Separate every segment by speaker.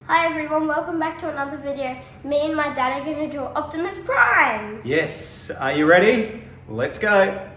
Speaker 1: Hi everyone, welcome back to another video. Me and my dad are going to draw Optimus Prime.
Speaker 2: Yes, are you ready? Let's go.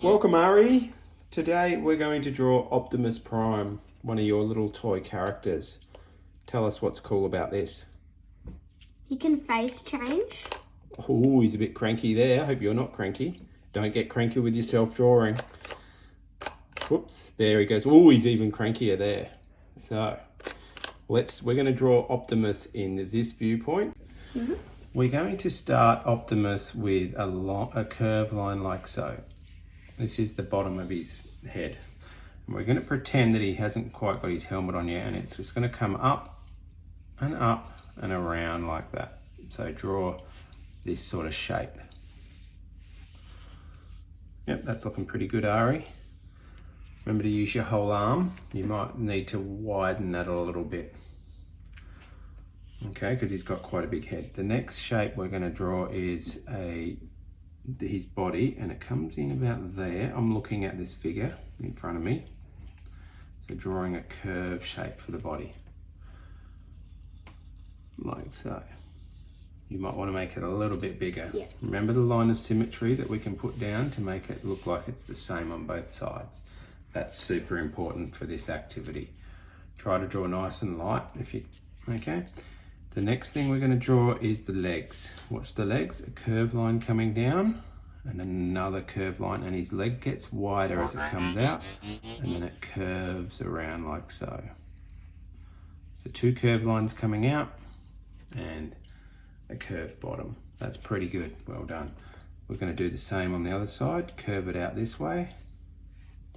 Speaker 2: Welcome, Arie. Today we're going to draw Optimus Prime, one of your little toy characters. Tell us what's cool about this.
Speaker 1: He can face change.
Speaker 2: Oh, he's a bit cranky there. I hope you're not cranky. Don't get cranky with yourself drawing. Whoops, there he goes. Oh, he's even crankier there. So we're going to draw Optimus in this viewpoint. We're going to start Optimus with a curved line like so. This is the bottom of his head. And we're going to pretend that he hasn't quite got his helmet on yet, and it's just going to come up and around like that. So draw this sort of shape. Yep, that's looking pretty good, Arie. Remember to use your whole arm. You might need to widen that a little bit. Okay, because he's got quite a big head. The next shape we're going to draw is his body, and it comes in about there. I'm looking at this figure in front of me. So drawing a curved shape for the body. Like so. You might want to make it a little bit bigger.
Speaker 1: Yeah.
Speaker 2: Remember the line of symmetry that we can put down to make it look like it's the same on both sides. That's super important for this activity. Try to draw nice and light okay. The next thing we're going to draw is the legs. Watch the legs, a curved line coming down and another curved line, and his leg gets wider as it comes out, and then it curves around like so. So two curved lines coming out and a curved bottom. That's pretty good, well done. We're going to do the same on the other side, curve it out this way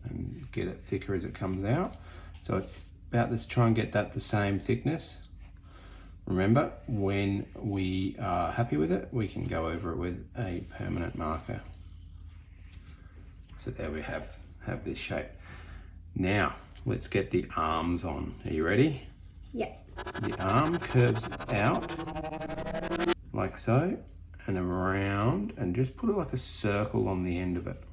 Speaker 2: and get it thicker as it comes out. So it's about this, try and get that the same thickness. Remember, when we are happy with it, we can go over it with a permanent marker. So there we have this shape. Now, let's get the arms on. Are you ready?
Speaker 1: Yeah.
Speaker 2: The arm curves out like so and around, and just put it like a circle on the end of it,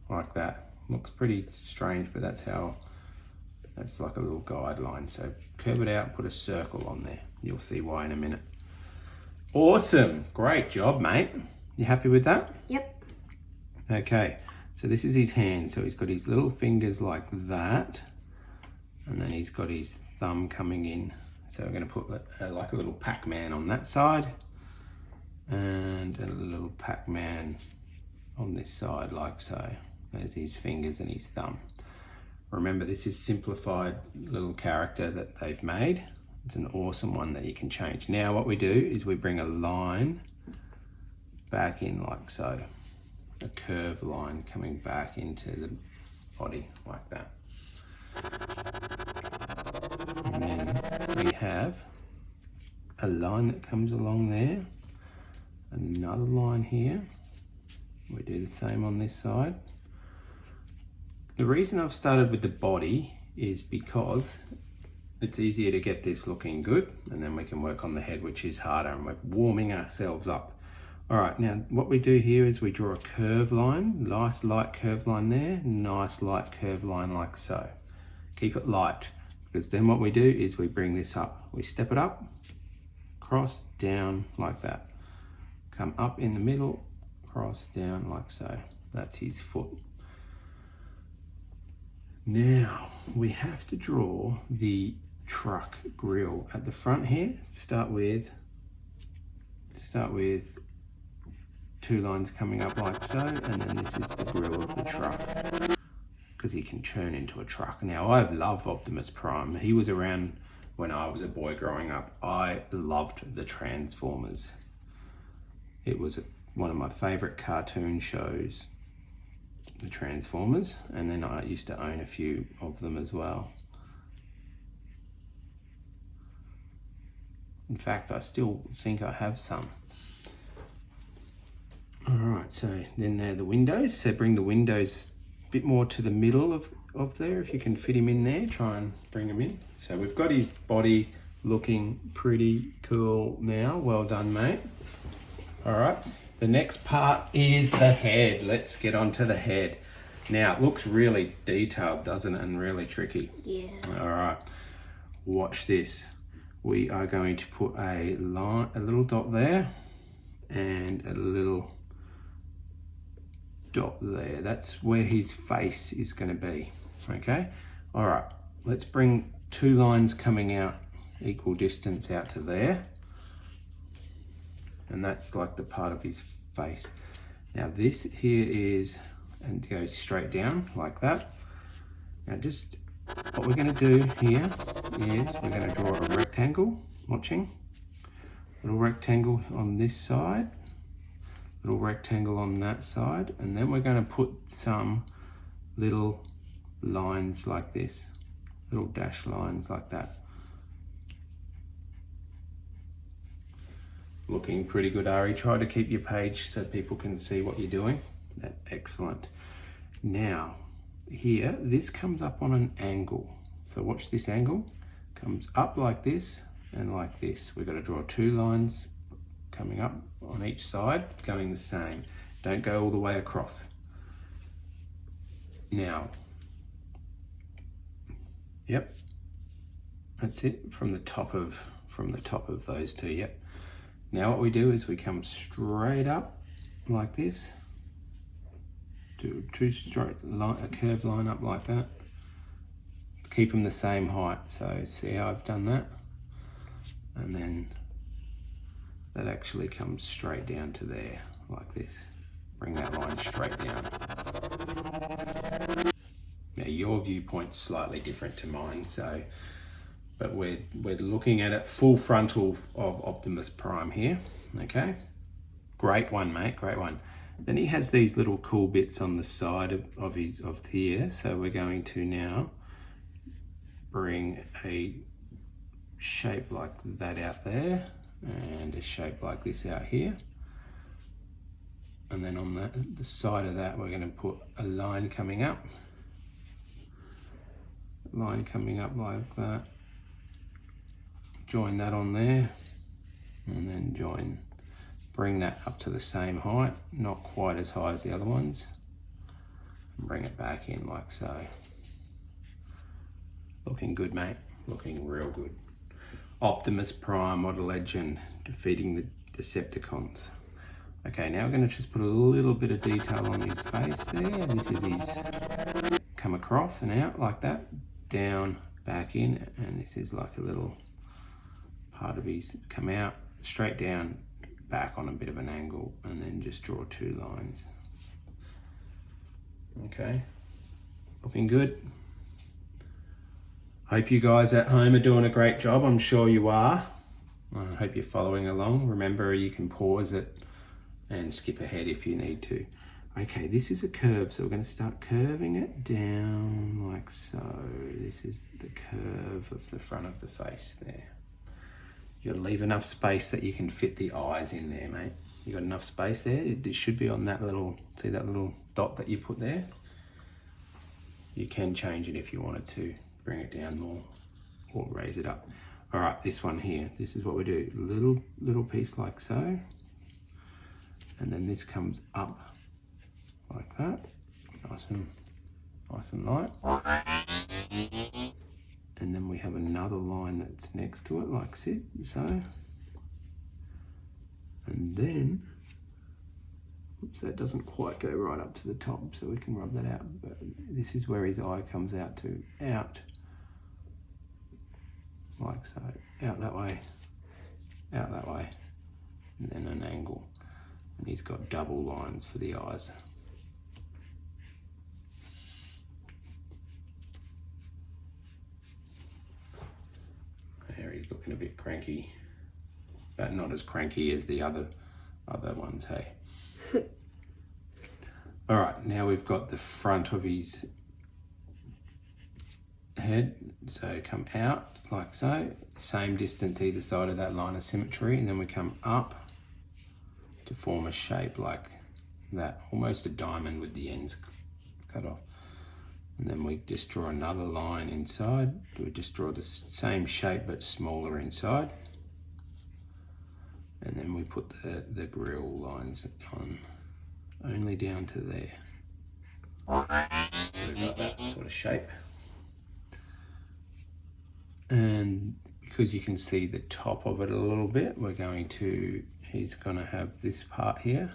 Speaker 2: like that. Looks pretty strange, but that's like a little guideline. So curve it out, put a circle on there. You'll see why in a minute. Awesome, great job, mate. You happy with that?
Speaker 1: Yep.
Speaker 2: Okay, so this is his hand. So he's got his little fingers like that, and then he's got his thumb coming in. So we're going to put like a little Pac-Man on that side, and a little Pac-Man on this side like so. There's his fingers and his thumb. Remember, this is simplified little character that they've made. It's an awesome one that you can change. Now what we do is we bring a line back in like so. A curved line coming back into the body like that. And then we have a line that comes along there. Another line here. We do the same on this side. The reason I've started with the body is because it's easier to get this looking good, and then we can work on the head, which is harder, and we're warming ourselves up. All right, now what we do here is we draw a curved line, nice light curved line there, nice light curved line like so. Keep it light, because then what we do is we bring this up. We step it up, cross, down like that. Come up in the middle, cross, down like so. That's his foot. Now we have to draw the truck grille at the front here. Start with two lines coming up like so, and then this is the grille of the truck, because he can turn into a truck. Now I love Optimus Prime. He was around when I was a boy growing up. I loved the Transformers. It was one of my favorite cartoon shows, the Transformers, and then I used to own a few of them as well. In fact, I still think I have some. All right, so then there are the windows. So bring the windows a bit more to the middle of there. If you can fit him in there, try and bring him in. So we've got his body looking pretty cool now. Well done, mate. All right, the next part is the head. Let's get on to the head. Now it looks really detailed, doesn't it, and really tricky.
Speaker 1: Yeah.
Speaker 2: All right, watch this. We are going to put a line, a little dot there, and a little dot there. That's where his face is going to be. Okay. All right. Let's bring 2 lines coming out equal distance out to there, and that's like the part of his face. Now this here is, and go straight down like that. Now just what we're going to do here is we're going to draw a rectangle, watching, little rectangle on this side, little rectangle on that side, and then we're going to put some little lines like this, little dash lines like that. Looking pretty good, Arie. Try to keep your page so people can see what you're doing. That's excellent. Now, here, this comes up on an angle. So watch this angle. Comes up like this and like this. We've got to draw 2 lines coming up on each side, going the same. Don't go all the way across. Now, yep, that's it from the top of those 2. Yep. Now what we do is we come straight up like this, do 2 straight line, a curved line up like that. Keep them the same height. So see how I've done that, and then that actually comes straight down to there like this. Bring that line straight down. Now your viewpoint's slightly different to mine, so. But we're looking at it full frontal of Optimus Prime here, okay? Great one, mate, great one. Then he has these little cool bits on the side of here, so we're going to now bring a shape like that out there, and a shape like this out here. And then on the side of that, we're going to put a line coming up. Line coming up like that. Join that on there, and then bring that up to the same height, not quite as high as the other ones, and bring it back in like so. Looking good, mate, looking real good. Optimus Prime, what a legend, defeating the Decepticons. Okay, now we're going to just put a little bit of detail on his face there. This is his come across and out like that, down, back in, and this is like a little part of his come out, straight down, back on a bit of an angle, and then just draw 2 lines. Okay, looking good. Hope you guys at home are doing a great job. I'm sure you are. I hope you're following along. Remember, you can pause it and skip ahead if you need to. Okay, this is a curve, so we're going to start curving it down like so. This is the curve of the front of the face there. You got to leave enough space that you can fit the eyes in there, mate. You got enough space there? It should be on that little, see that little dot that you put there? You can change it if you wanted to, bring it down more or raise it up. All right, this one here, this is what we do. Little piece like so. And then this comes up like that, nice and light. And then we have another line that's next to it, like so. And then, oops, that doesn't quite go right up to the top, so we can rub that out. But this is where his eye comes out to, like so. Out that way, and then an angle. And he's got double lines for the eyes. There, he's looking a bit cranky, but not as cranky as the other ones, hey? All right, now we've got the front of his head, so come out like so, same distance either side of that line of symmetry, and then we come up to form a shape like that, almost a diamond with the ends cut off. And then we just draw another line inside. We just draw the same shape but smaller inside. And then we put the grill lines on only down to there. So we've got that sort of shape. And because you can see the top of it a little bit, he's going to have this part here.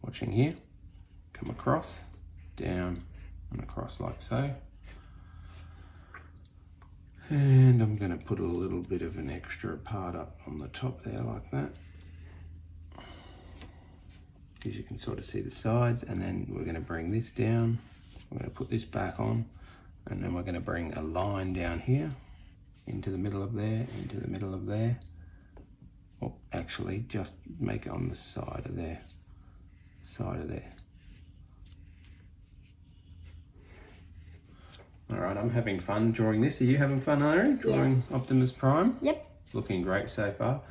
Speaker 2: Watching here, come across, down and across like so. And I'm going to put a little bit of an extra part up on the top there like that, because you can sort of see the sides. And then we're going to bring this down. We're going to put this back on, and then we're going to bring a line down here into the middle of there, into the middle of there. Or actually just make it on the side of there, All right, I'm having fun drawing this. Are you having fun, Arie? Drawing Optimus Prime?
Speaker 1: Yep.
Speaker 2: It's looking great so far.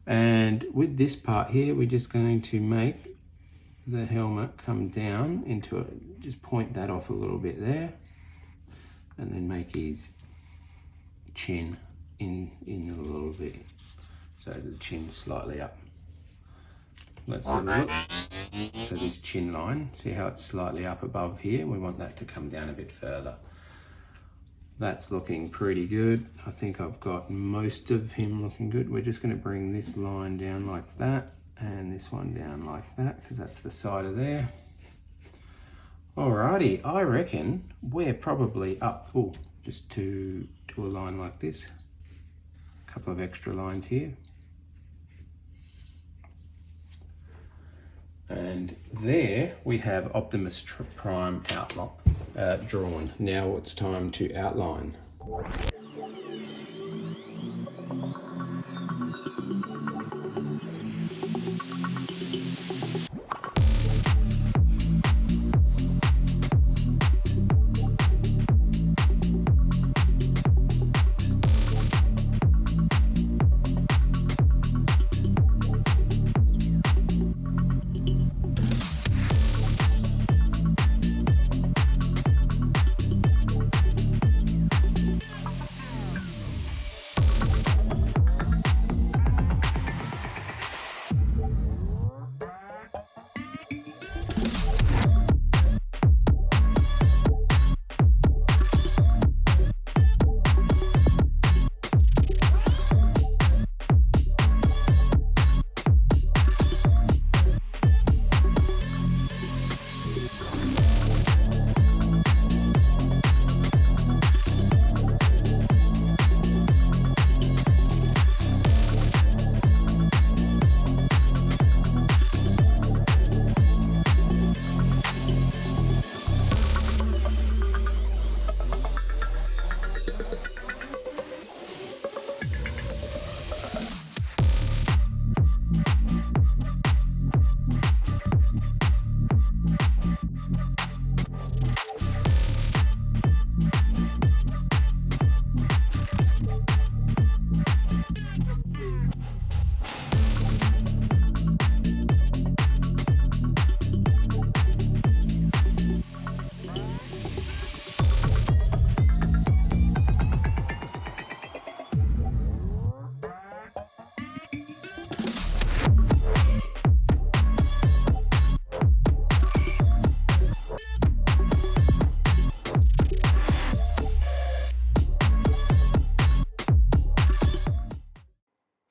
Speaker 2: And with this part here, we're just going to make the helmet come down into it. Just point that off a little bit there, and then make his chin in a little bit, so the chin's slightly up. Let's have a look. So this chin line, see how it's slightly up above here? We want that to come down a bit further. That's looking pretty good. I think I've got most of him looking good. We're just going to bring this line down like that, and this one down like that, because that's the side of there. Alrighty, I reckon we're probably up, just to a line like this. A couple of extra lines here. And there we have Optimus Prime outline drawn. Now it's time to outline.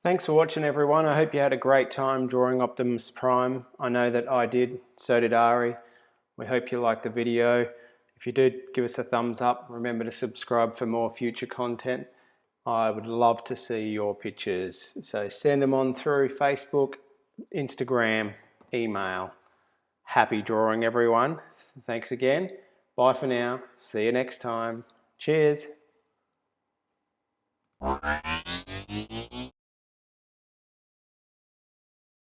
Speaker 2: Thanks for watching, everyone. I hope you had a great time drawing Optimus Prime. I know that I did, so did Arie. We hope you liked the video. If you did, give us a thumbs up. Remember to subscribe for more future content. I would love to see your pictures. So send them on through Facebook, Instagram, email. Happy drawing, everyone. Thanks again. Bye for now. See you next time. Cheers.